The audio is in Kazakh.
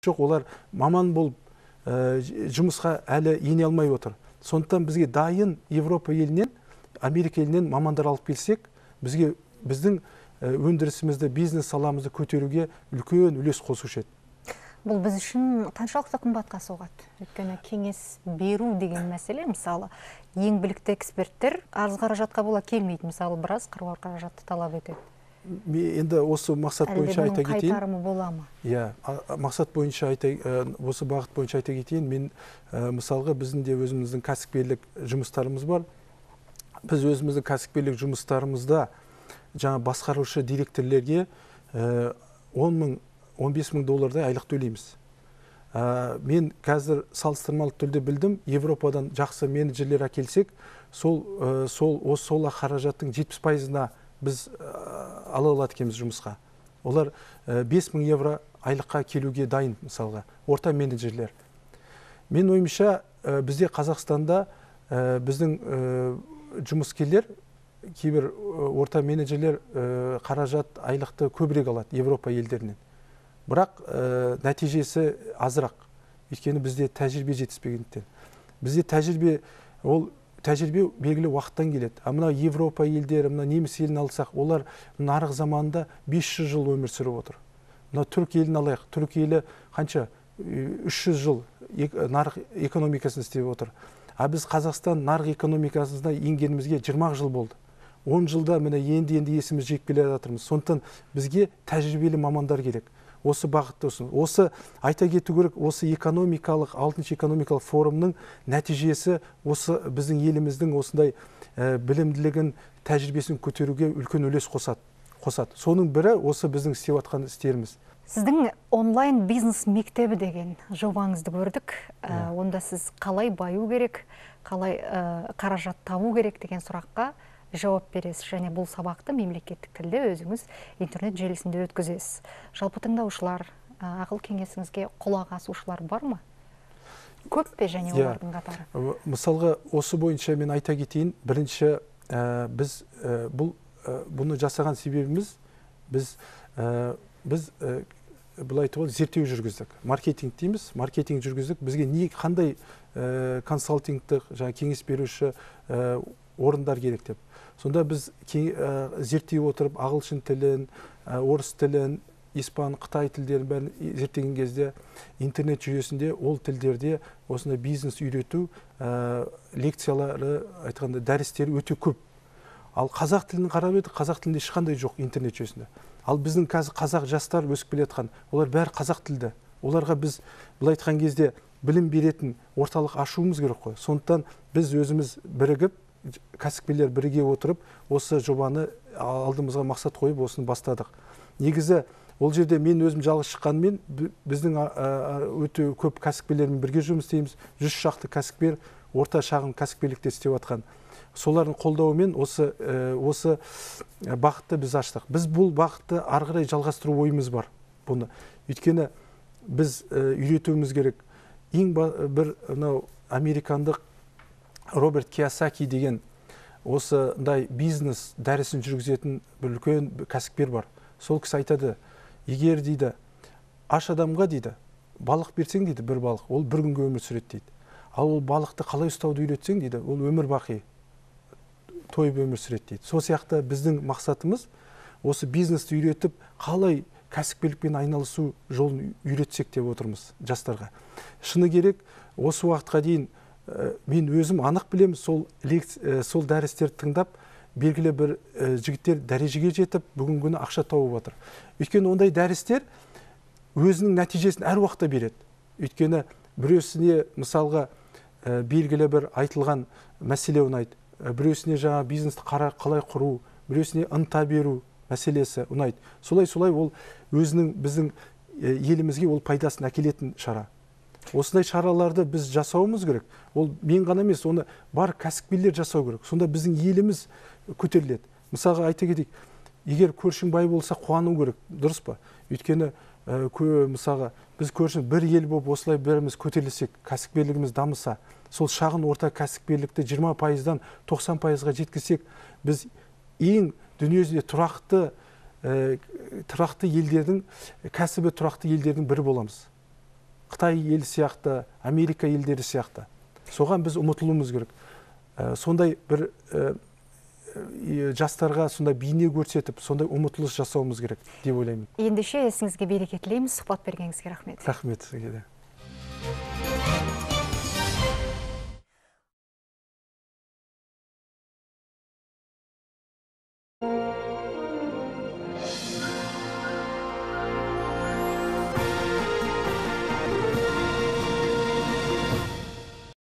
жоқ, олар маман болып жұмысқа әлі ене алмай отыр. Сондықтан бізге дайын Европа елінен, Америка елінен мамандар алып келсек, біздің өндірісімізді, бизнес саламызды көтеруге үлкен үлес қосушы еді. Бұл біз үшін қаншалықты қымбатқа соғады? Өйткені кеңес беру деген мәселе, мысалы, ең білікті эксперттер аз қаражатқа бола келмейді, мысалы, біраз қыруар қаражатты талап етеді. Енді осы мақсат бойынша айта кетейін. Әлде бұның қайтарымы бола ма? Иә, мақсат бойынша осы бағыт бойынша айта кетейін. Мен мысалға біздің де өзіміздің кәсіпкерлік жұмыстарымыз бар. Біз өзіміздің кәсіпкерлік жұмыстарымызда жаңа басқарушы директорлерге 10 15 мың доллардай айлық төлейміз. Мен қазір салыстырмалы түрде білдім, Европадан жақсы менеджерлер әкелсек, сол қаражаттың 70%-ына біз ала алады екенбіз жұмысқа. Олар 5 мың евро айлыққа келуге дайын, мысалға, орта менеджерлер. Мен ойымша, бізде Қазақстанда біздің жұмыскерлер, кейбір орта менеджерлер қаражат айлықты көбірек алады Европа елдерінен. Бірақ нәтижесі азырақ. Өйткені бізде тәжірибе жетіспегендіктен. Бізде тәжірибе белгілі уақыттан келеді. Мына Европа елдері, мына неміс елін алсақ, олар нарық заманында 500 жыл өмір сүріп отыр. Мына түрік елін алайық. Түрік елі қанша? 300 жыл нарық экономикасын істеп отыр. Біз Қазақстан нарық экономикасына енгенімізге 20 жыл болды. 10 жылда міне енді есіміз жиып келе жатырмыз. Сондықтан бізге тәжірибелі мамандар керек. Осы бағытта осы айта кету керек, осы 6-шы экономикалық форумның нәтижесі осы біздің еліміздің осындай білімділігін, тәжірибесін көтеруге үлкен үлес қосады. Соның бірі осы біздің істеп жатқан істеріміз. Сіздің онлайн бизнес мектебі деген жобаңызды көрдік. Онда сіз қалай баю керек, қалай қаражат табу керек деген сұраққа жауап бересіз, және бұл сабақты мемлекеттік тілде өзіңіз интернет желісінде өткізесіз. Жалпы тыңдаушылар, ақыл кеңесіңізге құлақ асушылар бар ма? Көп пе және олардың қатары? Мысалға, осы бойынша мен айта кетейін. Бірінші, біз бұны жасаған себебіміз, біз былай айтуға зерттеу жүргіздік. Маркетинг дейміз, маркетинг жүргіздік. Бізге қандай консалтингтік, кеңес беруші орындар керек деп. Сонда біз зерттей отырып, ағылшын тілін, орыс тілін, испан, қытай тілдерін бәрін зерттеген кезде интернет жүйесінде ол тілдерде осындай бизнес үйрету лекциялары, айтқанда дәрістері өте көп. Ал қазақ тілін қарап едік, қазақ тілінде ешқандай жоқ интернет жүйесінде. Ал біздің қазақ жастар өсіп келе жатқан, олар бәрі қазақ тілді. Оларға біз былай айтқан кезде білім беретін орталық ашуымыз керек қой. Сондықтан біз өзіміз бірігіп, кәсіпкерлер бірге отырып, осы жобаны алдымызға мақсат қойып, осыны бастадық. Негізі, ол жерде мен өзім жалғыз шыққанмен, біздің өте көп кәсіпкерлермен бірге жұмыс істейміз. 100 шақты кәсіпкер орта шағын кәсіпкерлікте істеп жатқан. Солардың қолдауымен осы бағытты біз аштық. Біз бұл бағытты ары қарай жалғастыру ойымыз бар. Бұны. Өйткені біз үйретуіміз керек. Ең бір американдық Роберт Кийосаки деген осындай бизнес дәрісін жүргізетін бір үлкен кәсіпкер бар. Сол кісі айтады, егер дейді, аш адамға дейді, балық берсең дейді, бір балық, ол бір күнге өмір сүреді дейді. Ал ол балықты қалай ұстауды үйретсең дейді, ол өмір бақи тойып өмір сүреді дейді. Сол сияқты біздің мақсатымыз осы бизнесті үйретіп, қалай кәсіпкерлікпен айналысу жолын үйретсек деп отырмыз жастарға. Шыны керек, осы уақытқа дейін мен өзім анық білемін, сол дәрістерді тыңдап, белгілі бір жігіттер дәрежеге жетіп, бүгінгі күні ақша тауып отыр. Өйткені ондай дәрістер өзінің нәтижесін әр уақытта береді. Өйткені біреусіне мысалға белгілі бір айтылған мәселе ұнайды, біреусіне жаңа бизнесті қалай құру, біреусіне ынта беру мәселесі ұнайды. Солай ол өзінің біздің елімізге ол пайдасын әкелетін шара. Осындай шараларды біз жасауымыз керек. Ол мен ғана емес, оны бар кәсіпкерлер жасау керек. Сонда біздің еліміз көтеріледі. Мысалға айта кетейік, егер көршің бай болса қуану керек, дұрыс па? Өйткені мысалға біз көрші бір ел болып осылай біріміз көтерілсек, кәсіпкерлігіміз дамыса, сол шағын орта кәсіпкерлікті 20%-дан 90%-ға жеткізсек, біз ең дүниежүзінде тұрақты елдердің, кәсібі тұрақты елдердің бірі боламыз. Қытай елі сияқты, Америка елдері сияқты. Соған біз ұмытылуымыз керек. Сондай бір жастарға сондай бейне көрсетіп, сондай ұмытылыс жасауымыз керек деп ойлаймын. Ендеше есіңізге береке тілейміз. Сұхбат бергеніңізге рахмет. Рахмет сізге де.